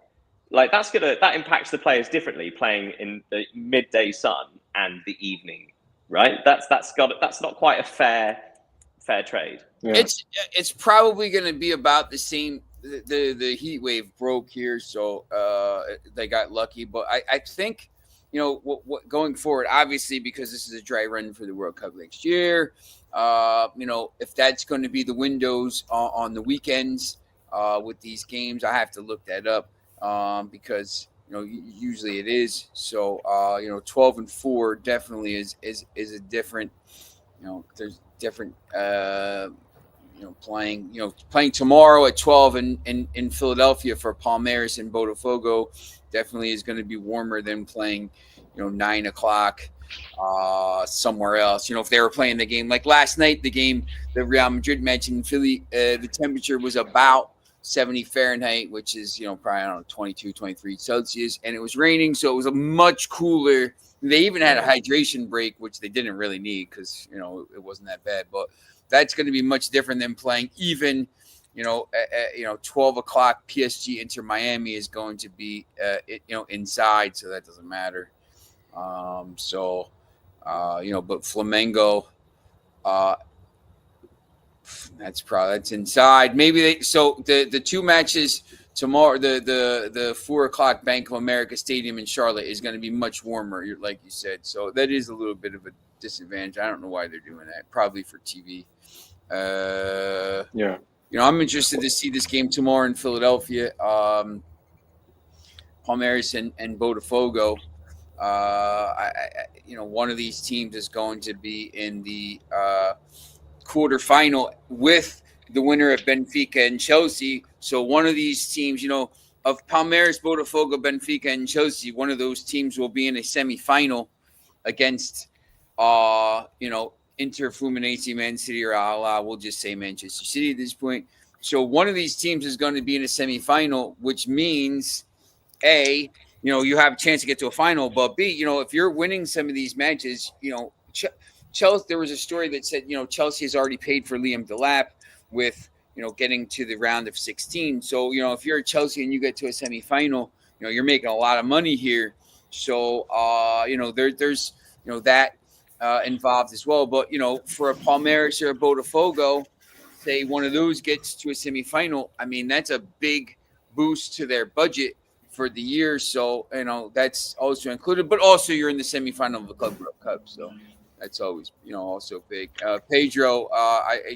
Like that impacts the players differently, playing in the midday sun and the evening, right? That's not quite a fair trade. Yeah. It's probably going to be about the same. The heat wave broke here, so they got lucky. But I think, what going forward, obviously, because this is a dry run for the World Cup next year, if that's going to be the windows on the weekends with these games, I have to look that up because usually it is. So 12-4 definitely is a different. There's different. Playing tomorrow at 12 in Philadelphia for Palmeiras and Botafogo definitely is going to be warmer than playing, 9 o'clock somewhere else. If they were playing the game like last night, the game that Real Madrid mentioned in Philly, the temperature was about 70 Fahrenheit, which is, probably, 22, 23 Celsius, and it was raining. So it was a much cooler. They even had a hydration break, which they didn't really need because, it wasn't that bad, but that's going to be much different than playing even, 12 o'clock PSG Inter Miami is going to be, inside. So that doesn't matter. But Flamengo, that's inside. Maybe the 2 matches tomorrow, the 4 o'clock Bank of America Stadium in Charlotte is going to be much warmer, like you said. So that is a little bit of a disadvantage. I don't know why they're doing that. Probably for TV. I'm interested to see this game tomorrow in Philadelphia. Palmeiras and Botafogo. One of these teams is going to be in the quarterfinal with the winner of Benfica and Chelsea. So one of these teams, of Palmeiras, Botafogo, Benfica, and Chelsea, one of those teams will be in a semifinal against, Inter, Fluminense, Man City, or we'll just say Manchester City at this point. So one of these teams is going to be in a semifinal, which means, A, you have a chance to get to a final, but B, if you're winning some of these matches, Chelsea. There was a story that said, Chelsea has already paid for Liam Delap with, getting to the round of 16. So, if you're at Chelsea and you get to a semifinal, you're making a lot of money here. So, there's, that involved as well. But, for a Palmeiras or a Botafogo, say one of those gets to a semifinal, I mean, that's a big boost to their budget for the year. So, that's also included. But also you're in the semifinal of the Club World Cup. So that's always, also big. Pedro,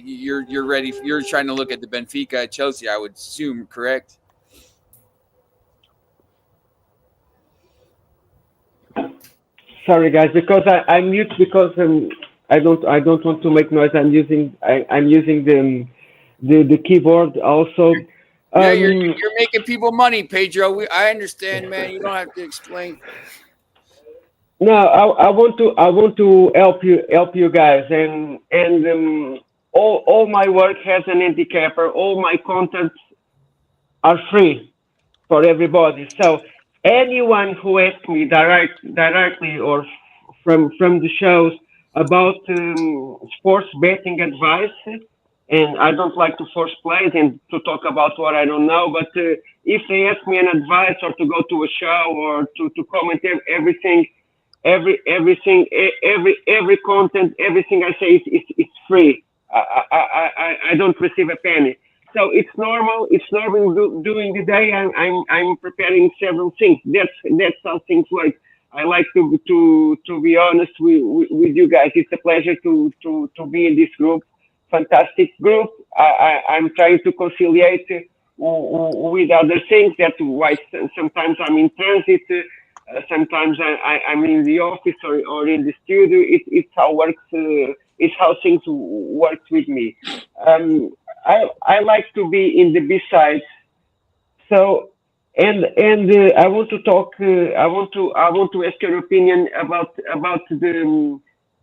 you're ready. You're trying to look at the Benfica at Chelsea, I would assume, correct? Sorry, guys, because I'm mute because I don't want to make noise. I'm using the keyboard also. Yeah, you're making people money, Pedro. I understand, man. You don't have to explain. No, I want to help you guys, and all my work has an handicapper. All my contents are free for everybody. So anyone who asks me directly or from the shows about sports betting advice, and I don't like to force plays and to talk about what I don't know, but if they ask me an advice or to go to a show or to comment everything, every content, everything I say is free. I don't receive a penny. So it's normal. It's normal during the day. I'm preparing several things. That's how things work. I like to be honest with you guys. It's a pleasure to be in this group. Fantastic group. I'm trying to conciliate with other things. That's why sometimes I'm in transit. Sometimes I'm in the office or in the studio. It's how works. It's how things work with me. I like to be in the B sides. So and I want to talk. I want to ask your opinion about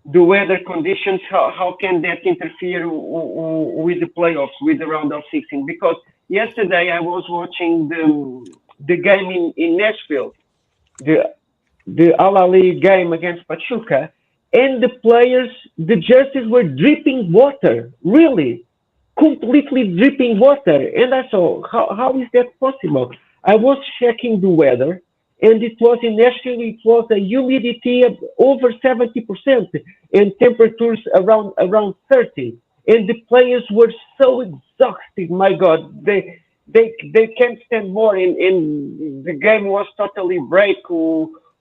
the weather conditions. How can that interfere with the playoffs, with the round of 16? Because yesterday I was watching the game in Nashville, the Al Ahly game against Pachuca, and the players, the jerseys were dripping water, really, completely dripping water. And I thought, how is that possible? I was checking the weather, and it was in Nashville, it was a humidity of over 70% and temperatures around 30. And the players were so exhausted. My God, they can't stand more. And the game was totally break.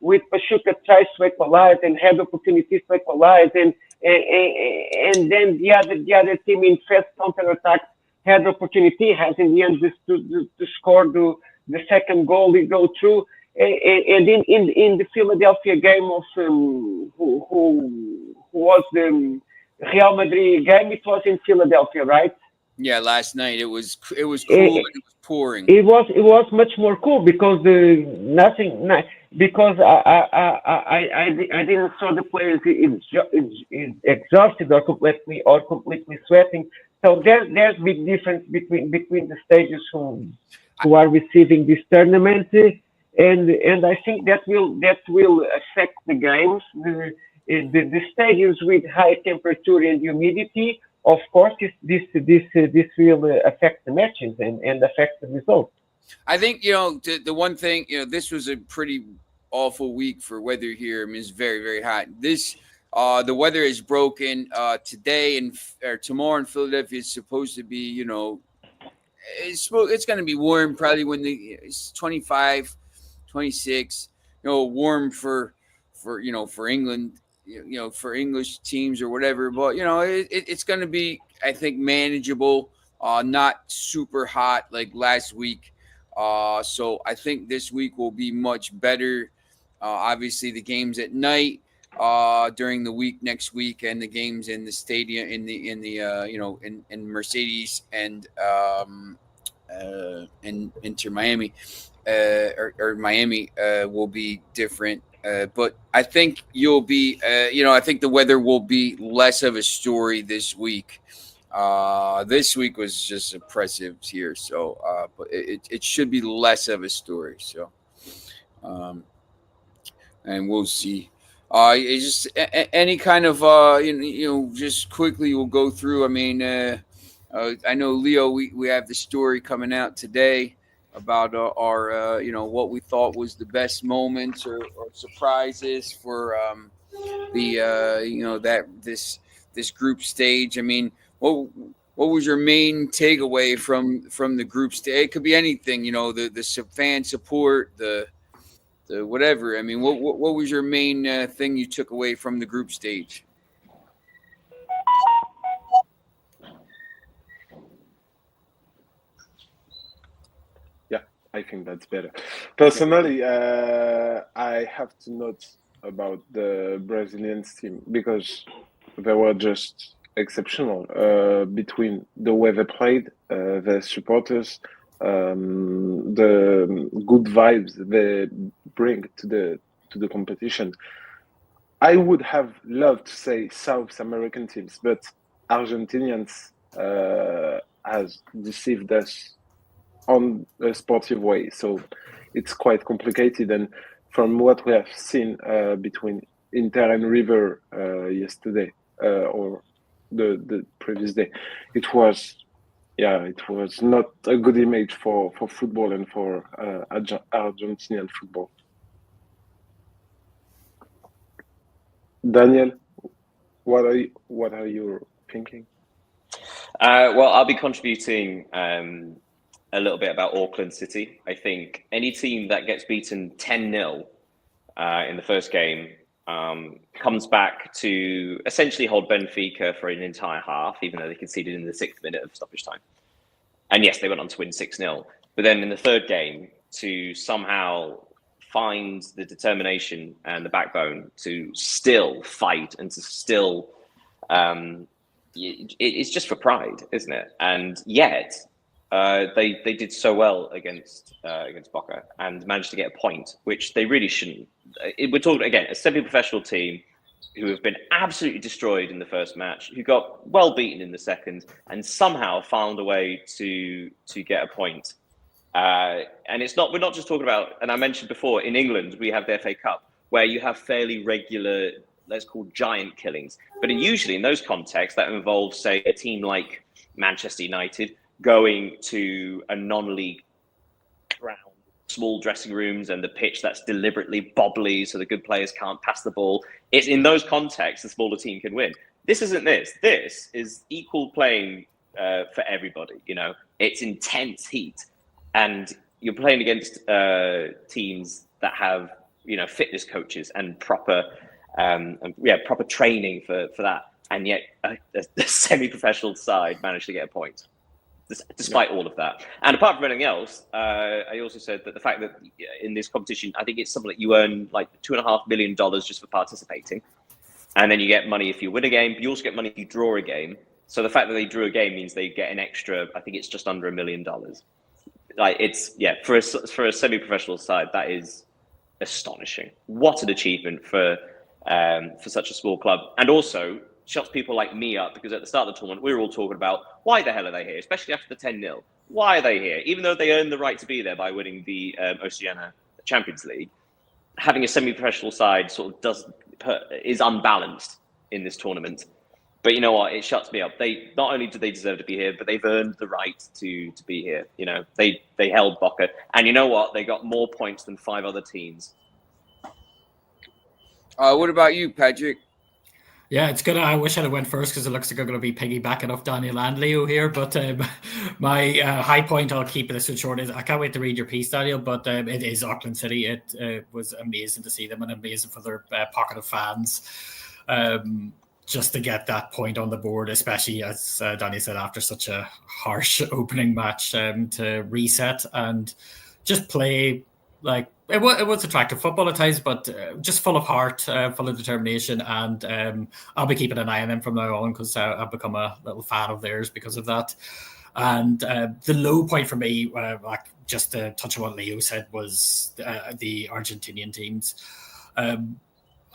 With Pachuca tries to equalize and had opportunities to equalize, and then the other team in fast counter attack had opportunity, has in the end to score the second goal. We go through, and in the Philadelphia game of who was the Real Madrid game, it was in Philadelphia, right? Yeah, last night it was cool and it was pouring. It was much more cool because because I didn't saw the players exhausted or completely sweating. So there's big difference between the stages who are receiving this tournament, and I think that will affect the games. The stadiums with high temperature and humidity, of course, this will affect the matches and affect the results. I think, the one thing, this was a pretty awful week for weather here. I mean, it's very, very hot. The weather is broken today or tomorrow in Philadelphia. It's supposed to be, it's going to be warm probably when it's 25, 26, warm for England, for English teams or whatever. But, it's going to be, I think, manageable, not super hot like last week. So I think this week will be much better. Obviously, the games at night during the week next week, and the games in the stadium in Mercedes and Inter Miami or Miami will be different. But I think you'll be, I think the weather will be less of a story this week. This week was just oppressive here, so but it should be less of a story. So, and we'll see. It's just any kind of just quickly we'll go through. I mean, I know Leo. We have the story coming out today about our what we thought was the best moments or surprises for that this group stage. I mean, what was your main takeaway from the group stage? It could be anything. The fan support, the whatever. I mean, what was your main thing you took away from the group stage? Yeah, I think that's better. Personally, I have to note about the Brazilian team because they were just exceptional between the way they played, the supporters, the good vibes they bring to the competition. I would have loved to say South American teams, but Argentinians has deceived us on a sportive way, so it's quite complicated. And from what we have seen between Inter and River yesterday or the previous day, it was not a good image for football and for Argentinian football. Daniel, what are you thinking? Well, I'll be contributing a little bit about Auckland City. I think any team that gets beaten 10-0 in the first game comes back to essentially hold Benfica for an entire half, even though they conceded in the 6th minute of stoppage time. And yes, they went on to win 6-0. But then in the third game, to somehow find the determination and the backbone to still fight and to still, it's just for pride, isn't it? And yet, they did so well against Boca and managed to get a point, which they really shouldn't. We're talking again a semi-professional team who have been absolutely destroyed in the first match, who got well beaten in the second, and somehow found a way to get a point. And we're not just talking about, and I mentioned before, in England, we have the FA Cup, where you have fairly regular, let's call giant killings. But usually in those contexts, that involves, say, a team like Manchester United going to a non-league ground, small dressing rooms, and the pitch that's deliberately bobbly so the good players can't pass the ball. It's in those contexts the smaller team can win. This isn't this. This is equal playing for everybody. It's intense heat. And you're playing against teams that have, fitness coaches and proper training for that. And yet the semi-professional side managed to get a point, despite all of that. And apart from anything else, I also said that the fact that in this competition, I think it's something that you earn like $2.5 million just for participating. And then you get money if you win a game. But you also get money if you draw a game. So the fact that they drew a game means they get an extra, I think it's just under $1 million. For a semi-professional side, that is astonishing. What an achievement for such a small club, and also shuts people like me up, because at the start of the tournament we were all talking about why the hell are they here, especially after the 10-0. Why are they here, even though they earned the right to be there by winning the Oceania Champions League? Having a semi-professional side sort of is unbalanced in this tournament. But you know what? It shuts me up. They not only do they deserve to be here, but they've earned the right to be here. They held Boca, and you know what? They got more points than 5 other teams. What about you, Patrick? Yeah, it's good. I wish I'd have went first because it looks like I'm going to be piggybacking off Daniel and Leo here. But my high point, I'll keep this short, is I can't wait to read your piece, Daniel. But it is Auckland City. It was amazing to see them, and amazing for their pocket of fans. Just to get that point on the board, especially as Danny said, after such a harsh opening match, to reset and just play like it was attractive football at times, but just full of heart, full of determination. And I'll be keeping an eye on them from now on, because I've become a little fan of theirs because of that. And the low point for me, just to touch on what Leo said, was the Argentinian teams.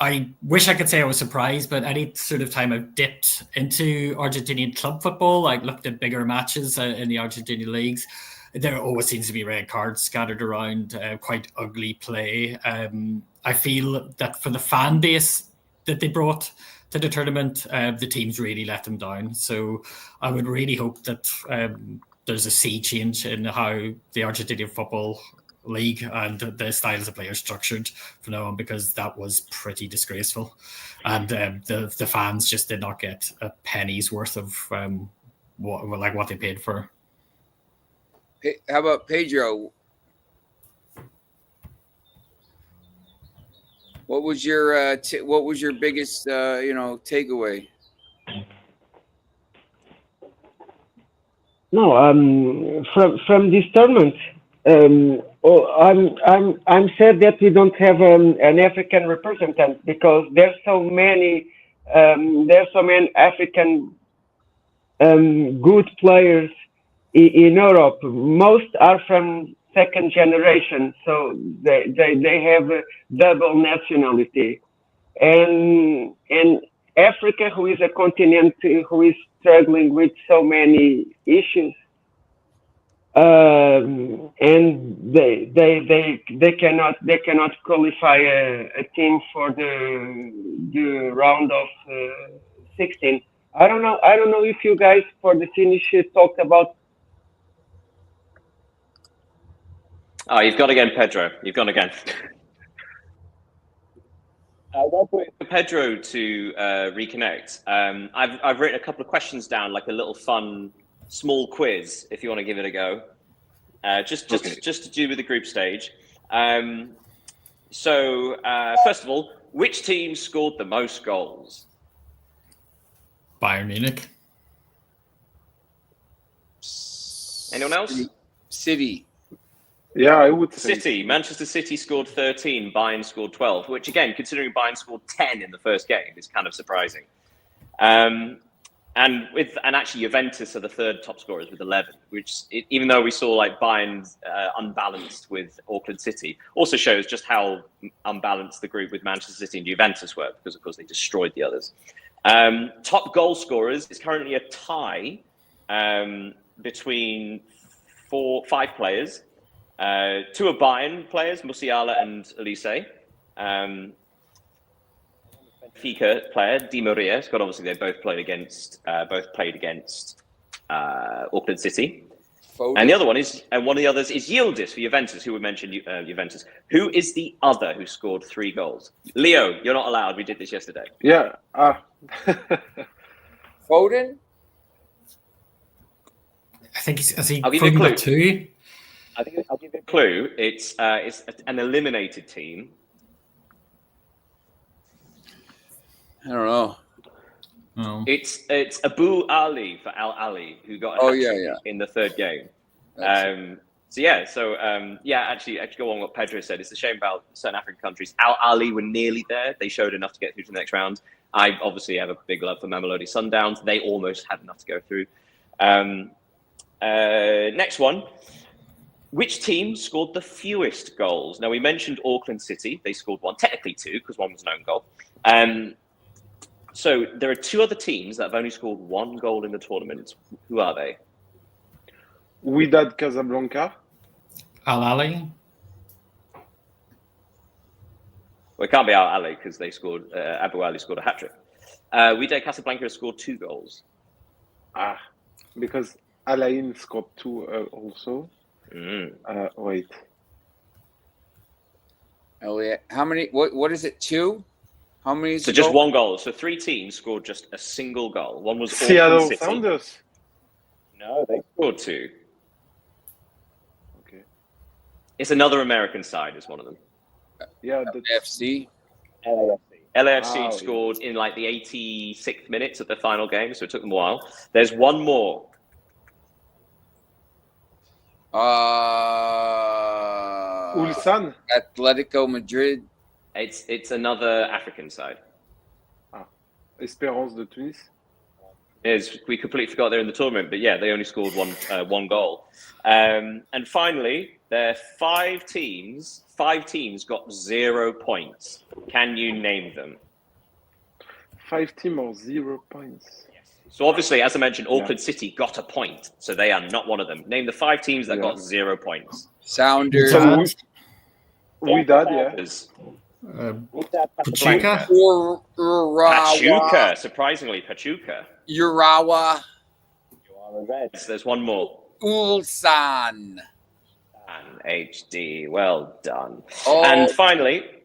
I wish I could say I was surprised, but any sort of time I've dipped into Argentinian club football, like looked at bigger matches in the Argentinian leagues, there always seems to be red cards scattered around, quite ugly play. I feel that for the fan base that they brought to the tournament, the teams really let them down. So I would really hope that there's a sea change in how the Argentinian Football League and the styles of play are structured from now on, because that was pretty disgraceful. And the fans just did not get a penny's worth of what they paid for. How about Pedro? What was your biggest takeaway? No, from this tournament, I'm sad that we don't have an African representative, because there's so many African good players in Europe. Most are from second generation, so they have a double nationality, and Africa, who is a continent who is struggling with so many issues, and they cannot qualify a team for the round of 16. I don't know if you guys for the finish talked about. Oh, you've gone again, Pedro. You've gone again. I'll wait for Pedro to reconnect. I've written a couple of questions down, like a little fun small quiz, if you want to give it a go. Just to do with the group stage. So first of all, which team scored the most goals? Bayern Munich. Anyone else? City. Yeah, I would say City. Manchester City scored 13. Bayern scored 12. Which, again, considering Bayern scored 10 in the first game, is kind of surprising. And actually Juventus are the third top scorers with 11. Which, even though we saw like Bayern's unbalanced with Auckland City, also shows just how unbalanced the group with Manchester City and Juventus were, because of course they destroyed the others. Top goal scorers is currently a tie between 5 players. 2 are Bayern players, Musiala and Elise. Benfica player, Di Maria. Scott, obviously, they both played against Auckland City. Foden. And the other one is, and one of the others is Yildiz for Juventus, who we mentioned, Juventus. Who is the other who scored 3 goals? Leo, you're not allowed. We did this yesterday. yeah. Foden. I think he I'll give you a clue. 2. I'll give you a clue. It's an eliminated team. I don't know. Oh. It's Abu Ali for Al Ali, who got a hat-trick in the third game. Actually go on what Pedro said. It's a shame about certain African countries. Al Ali were nearly there. They showed enough to get through to the next round. I obviously have a big love for Mamelodi Sundowns. They almost had enough to go through. Next one. Which team scored the fewest goals? Now, we mentioned Auckland City. They scored 1, technically 2, because 1 was an own goal. So there are 2 other teams that have only scored 1 goal in the tournament. Who are they? Wydad Casablanca. Al Ali. Well, it can't be Al Ali, because they scored. Abu Ali scored a hat-trick. Wydad Casablanca has scored 2 goals. Because Al Ain scored 2 also. Wait. Elliot, how many? What is it? 2? How many? So just 1 goal. So 3 teams scored just a single goal. One was Seattle Auckland City. Sounders. No, they scored 2. Okay. It's another American side. Is one of them. Yeah. FC. LAFC scored in like the 86th minutes of the final game, so it took them a while. There's one more. Ulsan. Atletico Madrid. It's another African side. Espérance de Tunis. We completely forgot they're in the tournament, but yeah, they only scored 1 goal. And finally, there are 5 teams. 5 teams got 0 points. Can you name them? 5 teams or 0 points. Yes. So obviously, as I mentioned, Auckland City got a point, so they are not one of them. Name the 5 teams that got 0 points. Sounders. So Wydad, Pachuca. Pachuca, surprisingly, Pachuca. Urawa. There's one more. Ulsan. And HD, well done. Oh. And finally,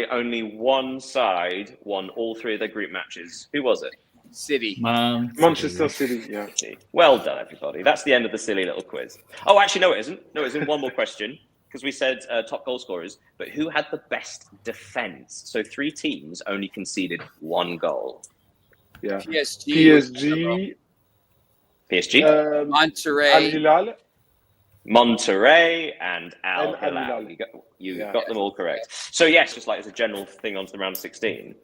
only one side won all 3 of their group matches. Who was it? City. Manchester City. Yeah. Well done, everybody. That's the end of the silly little quiz. Oh, actually, no, it isn't. No, it isn't. One more question, because we said top goal scorers, but who had the best defense? So 3 teams only conceded 1 goal. Yeah. PSG. Monterrey. Al Hilal. Monterrey and Al Hilal. Hilal. You got them all correct. So yes, just like as a general thing onto the round of 16,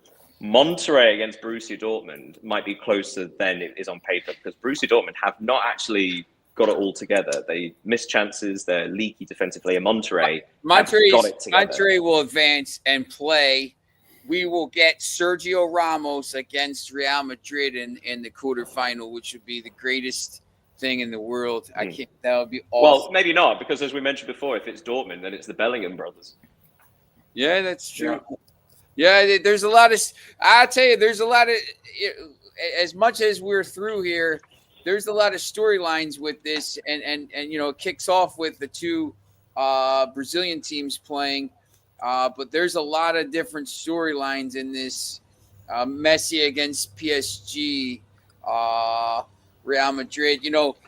Monterrey against Borussia Dortmund might be closer than it is on paper, because Borussia Dortmund have not actually got it all together. They miss chances, they're leaky defensively, and Monterrey got it together. Monterrey will advance and play. We will get Sergio Ramos against Real Madrid in the quarterfinal, which would be the greatest thing in the world. I can't. That would be awesome. Well, maybe not, because as we mentioned before, if it's Dortmund, then it's the Bellingham brothers. Yeah, that's true. Yeah, there's a lot of. I'll tell you, there's a lot of. As much as we're through here, there's a lot of storylines with this, and it kicks off with the 2 Brazilian teams playing, but there's a lot of different storylines in this. Messi against PSG. Real Madrid.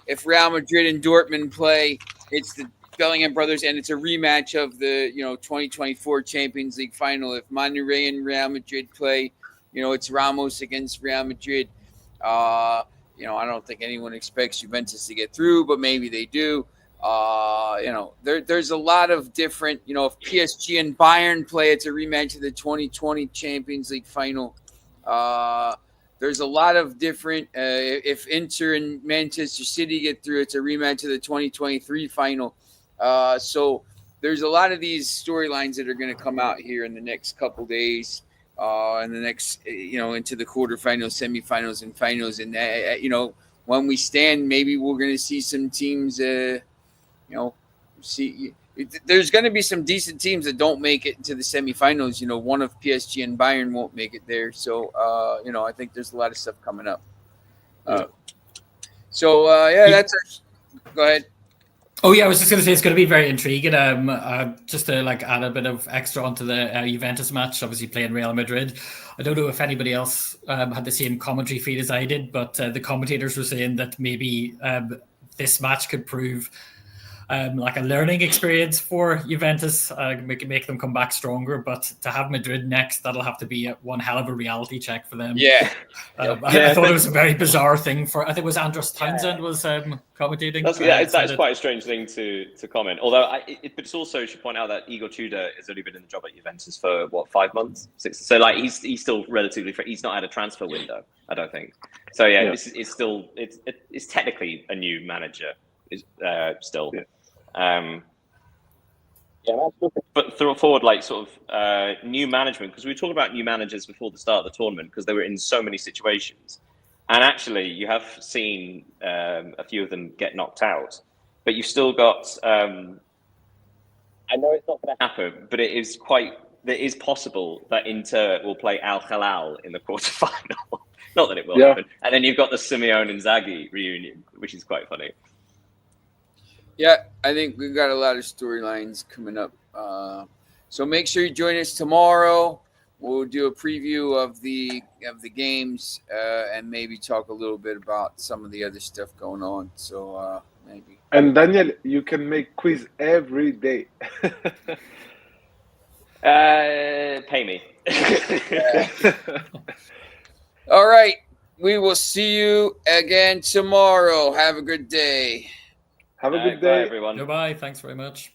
If Real Madrid and Dortmund play, it's the Bellingham brothers, and it's a rematch of the 2024 Champions League final. If Monterrey and Real Madrid play, it's Ramos against Real Madrid. I don't think anyone expects Juventus to get through, but maybe they do. There's a lot of different. If PSG and Bayern play, it's a rematch of the 2020 Champions League final. There's a lot of different. If Inter and Manchester City get through, it's a rematch of the 2023 final. So there's a lot of these storylines that are going to come out here in the next couple days, and the next, into the quarterfinals, semifinals, and finals. And when we stand, maybe we're going to see some teams. There's going to be some decent teams that don't make it into the semifinals. One of PSG and Bayern won't make it there. So, I think there's a lot of stuff coming up. That's our. Go ahead. Oh yeah, I was just going to say it's going to be very intriguing. Just to add a bit of extra onto the Juventus match, obviously playing Real Madrid. I don't know if anybody else had the same commentary feed as I did, but the commentators were saying that maybe this match could prove like a learning experience for Juventus, make them come back stronger. But to have Madrid next, that'll have to be one hell of a reality check for them. Yeah. I thought it was a very bizarre thing for. I think it was Andros Townsend was commentating. That's quite a strange thing to comment. Although, but it's also, should point out that Igor Tudor has only been in the job at Juventus for 5 months, 6. So he's still relatively fresh. He's not had a transfer window, I don't think. So it's still it's technically a new manager. Still. Yeah. But through forward, new management, because we were talking about new managers before the start of the tournament, because they were in so many situations, and actually you have seen a few of them get knocked out, but you've still got. I know it's not going to happen, but it is possible that Inter will play Al Hilal in the quarterfinal. Not that it will happen, and then you've got the Simeone and Inzaghi reunion, which is quite funny. Yeah, I think we've got a lot of storylines coming up. So make sure you join us tomorrow. We'll do a preview of the games and maybe talk a little bit about some of the other stuff going on. So maybe. And Daniel, you can make quiz every day. Pay me. All right. We will see you again tomorrow. Have a good day. Have a good day. Bye, everyone. Goodbye. Thanks very much.